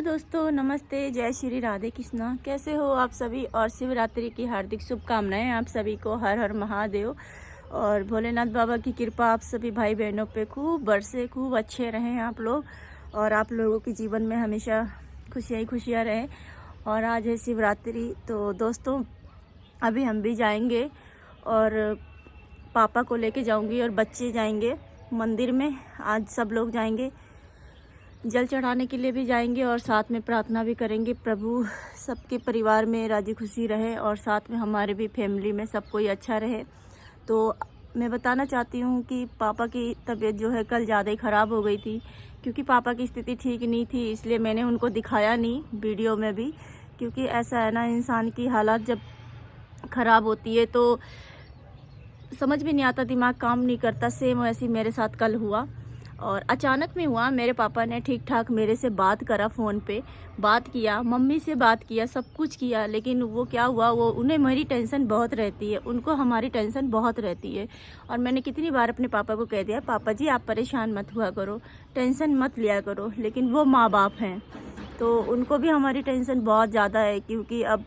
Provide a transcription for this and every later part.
दोस्तों, नमस्ते, जय श्री राधे कृष्णा। कैसे हो आप सभी और शिवरात्रि की हार्दिक शुभकामनाएं आप सभी को। हर हर महादेव और भोलेनाथ बाबा की कृपा आप सभी भाई बहनों पे खूब बरसे, खूब अच्छे रहें आप लोग और आप लोगों के जीवन में हमेशा खुशियाँ ही खुशियाँ रहें। और आज है शिवरात्रि, तो दोस्तों अभी हम भी जाएंगे और पापा को लेके जाऊंगी और बच्चे जाएंगे मंदिर में। आज सब लोग जाएंगे, जल चढ़ाने के लिए भी जाएंगे और साथ में प्रार्थना भी करेंगे। प्रभु सबके परिवार में राजी खुशी रहे और साथ में हमारे भी फैमिली में सब कोई अच्छा रहे। तो मैं बताना चाहती हूँ कि पापा की तबीयत जो है कल ज़्यादा ही ख़राब हो गई थी, क्योंकि पापा की स्थिति ठीक नहीं थी, इसलिए मैंने उनको दिखाया नहीं वीडियो में भी। क्योंकि ऐसा है ना, इंसान की हालत जब ख़राब होती है तो समझ में नहीं आता, दिमाग काम नहीं करता। सेम वैसे मेरे साथ कल हुआ और अचानक में हुआ। मेरे पापा ने ठीक ठाक मेरे से बात करा, फ़ोन पे बात किया, मम्मी से बात किया, सब कुछ किया, लेकिन वो क्या हुआ, वो उन्हें मेरी टेंशन बहुत रहती है, उनको हमारी टेंशन बहुत रहती है। और मैंने कितनी बार अपने पापा को कह दिया, पापा जी आप परेशान मत हुआ करो, टेंशन मत लिया करो, लेकिन वो माँ बाप हैं तो उनको भी हमारी टेंशन बहुत ज़्यादा है। क्योंकि अब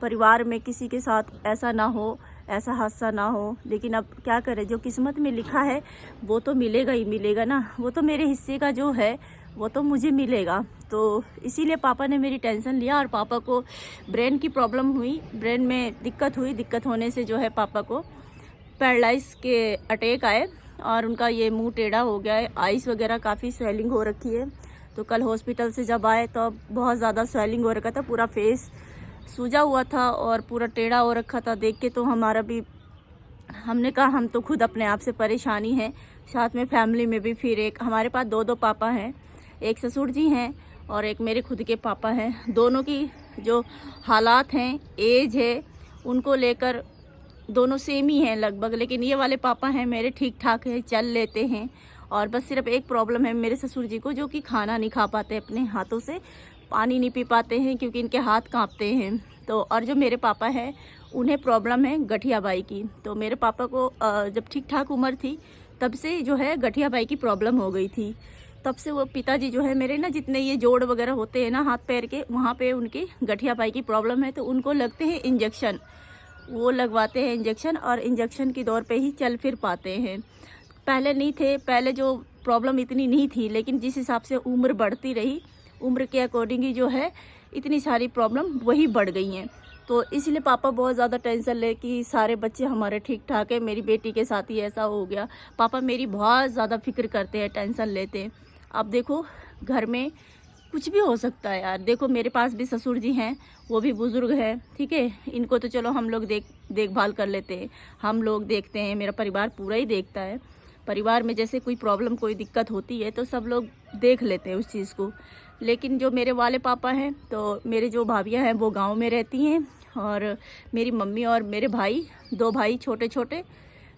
परिवार में किसी के साथ ऐसा ना हो, ऐसा हादसा ना हो, लेकिन अब क्या करें, जो किस्मत में लिखा है वो तो मिलेगा ही मिलेगा ना। वो तो मेरे हिस्से का जो है वो तो मुझे मिलेगा। तो इसीलिए पापा ने मेरी टेंशन लिया और पापा को ब्रेन की प्रॉब्लम हुई, ब्रेन में दिक्कत हुई। दिक्कत होने से जो है पापा को पैरालाइज के अटैक आए और उनका ये मुंह टेढ़ा हो गया है, आइस वगैरह काफ़ी स्वेलिंग हो रखी है। तो कल हॉस्पिटल से जब आए तो बहुत ज़्यादा स्वेलिंग हो रखा था, पूरा फेस सूजा हुआ था और पूरा टेढ़ा हो रखा था। देख के तो हमारा भी, हमने कहा हम तो खुद अपने आप से परेशानी है, साथ में फैमिली में भी। फिर एक हमारे पास दो पापा हैं, एक ससुर जी हैं और एक मेरे खुद के पापा हैं। दोनों की जो हालात हैं, एज है, उनको लेकर दोनों सेम ही हैं लगभग। लेकिन ये वाले पापा हैं मेरे ठीक ठाक है, चल लेते हैं। और बस सिर्फ एक प्रॉब्लम है मेरे ससुर जी को, जो कि खाना नहीं खा पाते अपने हाथों से, पानी नहीं पी पाते हैं क्योंकि इनके हाथ कांपते हैं। तो और जो मेरे पापा हैं उन्हें प्रॉब्लम है गठियाबाई की। तो मेरे पापा को जब ठीक ठाक उम्र थी तब से जो है गठियाबाई की प्रॉब्लम हो गई थी। तब से वो पिताजी जो है मेरे ना, जितने ये जोड़ वगैरह होते हैं ना हाथ पैर के, वहाँ पे उनकी गठियाबाई की प्रॉब्लम है। तो उनको लगते हैं इंजेक्शन, वो लगवाते हैं इंजेक्शन और इंजेक्शन की दौर पे ही चल फिर पाते हैं। पहले नहीं थे, पहले जो प्रॉब्लम इतनी नहीं थी, लेकिन जिस हिसाब से उम्र बढ़ती रही, उम्र के अकॉर्डिंग ही जो है इतनी सारी प्रॉब्लम वही बढ़ गई हैं। तो इसलिए पापा बहुत ज़्यादा टेंशन ले कि सारे बच्चे हमारे ठीक ठाक है, मेरी बेटी के साथ ही ऐसा हो गया। पापा मेरी बहुत ज़्यादा फिक्र करते हैं, टेंशन लेते हैं। अब देखो घर में कुछ भी हो सकता है यार। देखो मेरे पास भी ससुर जी हैं, वो भी बुज़ुर्ग हैं, ठीक है, इनको तो चलो हम लोग देखभाल कर लेते हैं, हम लोग देखते हैं, मेरा परिवार पूरा ही देखता है। परिवार में जैसे कोई प्रॉब्लम, कोई दिक्कत होती है तो सब लोग देख लेते हैं उस चीज़ को। लेकिन जो मेरे वाले पापा हैं, तो मेरे जो भाभियां हैं वो गांव में रहती हैं और मेरी मम्मी और मेरे भाई, दो भाई छोटे छोटे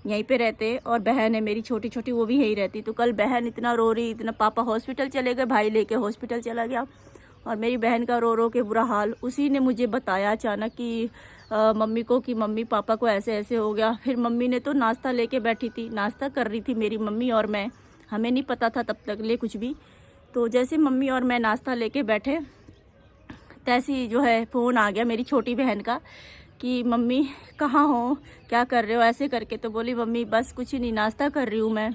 यहीं पे रहते हैं और बहन है मेरी छोटी छोटी, वो भी यहीं रहती। तो कल बहन इतना रो रही, इतना, पापा हॉस्पिटल चले गए, भाई लेके हॉस्पिटल चला गया और मेरी बहन का रो रो के बुरा हाल। उसी ने मुझे बताया अचानक कि मम्मी को, कि मम्मी पापा को ऐसे ऐसे हो गया। फिर मम्मी ने तो नाश्ता लेके बैठी थी, नाश्ता कर रही थी मेरी मम्मी और मैं, हमें नहीं पता था तब तक ले कुछ भी। तो जैसे मम्मी और मैं नाश्ता लेके बैठे, तैसी जो है फ़ोन आ गया मेरी छोटी बहन का कि मम्मी कहाँ हो, क्या कर रहे हो, ऐसे करके। तो बोली मम्मी बस कुछ नहीं, नाश्ता कर रही हूँ मैं।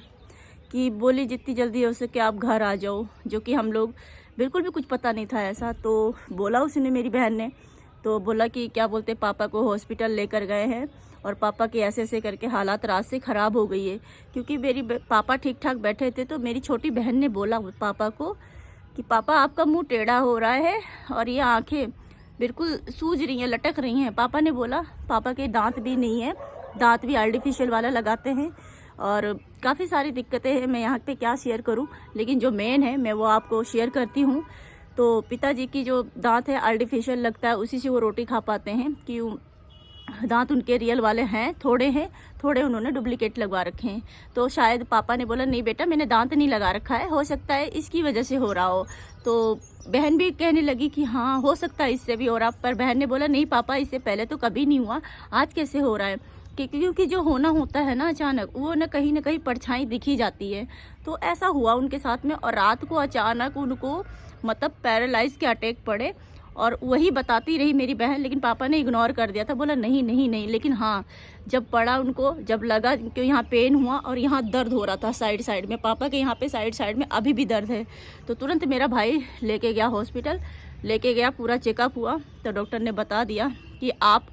कि बोली जितनी जल्दी हो सके आप घर आ जाओ, जो कि हम लोग बिल्कुल भी कुछ पता नहीं था ऐसा। तो बोला उसने, मेरी बहन ने, तो बोला कि क्या बोलते, पापा को हॉस्पिटल लेकर गए हैं और पापा के ऐसे ऐसे करके हालात रात से ख़राब हो गई है। क्योंकि मेरी पापा ठीक ठाक बैठे थे, तो मेरी छोटी बहन ने बोला पापा को कि पापा आपका मुंह टेढ़ा हो रहा है और ये आंखें बिल्कुल सूज रही हैं, लटक रही हैं। पापा ने बोला पापा के दांत भी नहीं है, दांत भी आर्टिफिशियल वाला लगाते हैं और काफ़ी सारी दिक्कतें हैं। मैं यहाँ पे क्या शेयर करूँ, लेकिन जो मेन है मैं वो आपको शेयर करती हूँ। तो पिताजी की जो दांत है आर्टिफिशियल लगता है, उसी से वो रोटी खा पाते हैं। कि दांत उनके रियल वाले हैं, थोड़े उन्होंने डुप्लीकेट लगवा रखे हैं। तो शायद पापा ने बोला नहीं बेटा मैंने दांत नहीं लगा रखा है, हो सकता है इसकी वजह से हो रहा हो। तो बहन भी कहने लगी कि हाँ हो सकता है इससे भी हो रहा। पर बहन ने बोला नहीं पापा, इससे पहले तो कभी नहीं हुआ, आज कैसे हो रहा है। क्योंकि जो होना होता है ना अचानक, वो ना कहीं परछाई दिखी जाती है। तो ऐसा हुआ उनके साथ में और रात को अचानक उनको मतलब पैरालाइज के अटैक पड़े। और वही बताती रही मेरी बहन, लेकिन पापा ने इग्नोर कर दिया था, बोला नहीं नहीं नहीं। लेकिन हाँ, जब पड़ा उनको, जब लगा कि यहाँ पेन हुआ और यहाँ दर्द हो रहा था साइड साइड में, पापा के यहाँ पे साइड साइड में अभी भी दर्द है, तो तुरंत मेरा भाई लेके गया हॉस्पिटल, लेके गया, पूरा चेकअप हुआ। तो डॉक्टर ने बता दिया कि आप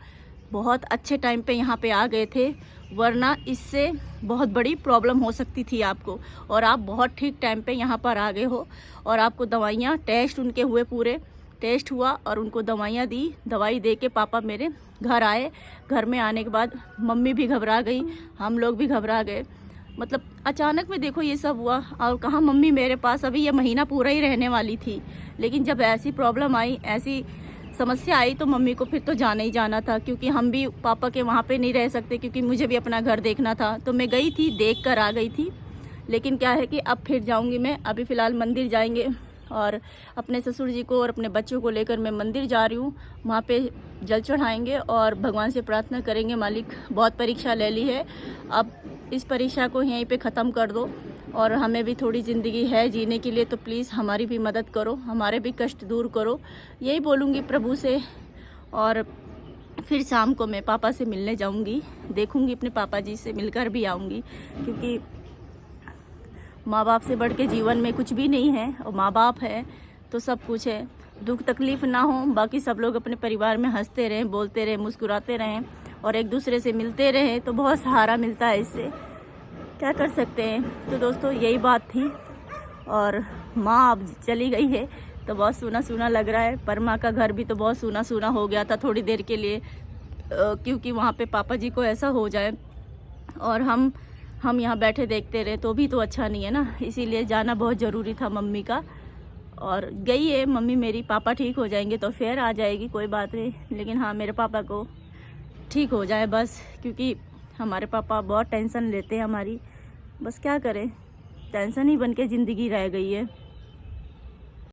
बहुत अच्छे टाइम पे यहाँ पे आ गए थे, वरना इससे बहुत बड़ी प्रॉब्लम हो सकती थी आपको, और आप बहुत ठीक टाइम पे यहाँ पर आ गए हो। और आपको दवाइयाँ, टेस्ट उनके हुए, पूरे टेस्ट हुआ और उनको दवाइयाँ दी। दवाई दे के पापा मेरे घर आए। घर में आने के बाद मम्मी भी घबरा गई, हम लोग भी घबरा गए। मतलब अचानक में देखो ये सब हुआ। और कहाँ मम्मी मेरे पास अभी ये महीना पूरा ही रहने वाली थी, लेकिन जब ऐसी प्रॉब्लम आई, ऐसी समस्या आई, तो मम्मी को फिर तो जाना ही जाना था, क्योंकि हम भी पापा के वहाँ पे नहीं रह सकते, क्योंकि मुझे भी अपना घर देखना था। तो मैं गई थी, देख कर आ गई थी। लेकिन क्या है कि अब फिर जाऊँगी मैं। अभी फ़िलहाल मंदिर जाएंगे और अपने ससुर जी को और अपने बच्चों को लेकर मैं मंदिर जा रही हूँ। वहाँ पे जल चढ़ाएंगे और भगवान से प्रार्थना करेंगे, मालिक बहुत परीक्षा ले ली है, अब इस परीक्षा को यहीं पे ख़त्म कर दो, और हमें भी थोड़ी ज़िंदगी है जीने के लिए, तो प्लीज़ हमारी भी मदद करो, हमारे भी कष्ट दूर करो। यही बोलूँगी प्रभु से। और फिर शाम को मैं पापा से मिलने जाऊँगी, देखूँगी अपने पापा जी से मिलकर भी आऊँगी, क्योंकि माँ बाप से बढ़ के जीवन में कुछ भी नहीं है, और माँ बाप है तो सब कुछ है। दुख तकलीफ़ ना हो, बाकी सब लोग अपने परिवार में हंसते रहें, बोलते रहें, मुस्कुराते रहें और एक दूसरे से मिलते रहें, तो बहुत सहारा मिलता है इससे। क्या कर सकते हैं। तो दोस्तों यही बात थी। और माँ अब चली गई है तो बहुत सूना सूना लग रहा है, पर माँ का घर भी तो बहुत सूना सूना हो गया था थोड़ी देर के लिए, क्योंकि वहाँ पे पापा जी को ऐसा हो जाए और हम यहाँ बैठे देखते रहे तो भी तो अच्छा नहीं है ना। इसीलिए जाना बहुत ज़रूरी था मम्मी का। और गई है मम्मी मेरी, पापा ठीक हो जाएंगे तो फिर आ जाएगी, कोई बात नहीं। लेकिन हाँ, मेरे पापा को ठीक हो जाए बस, क्योंकि हमारे पापा बहुत टेंशन लेते हैं हमारी। बस क्या करें, टेंशन ही बन के ज़िंदगी रह गई है।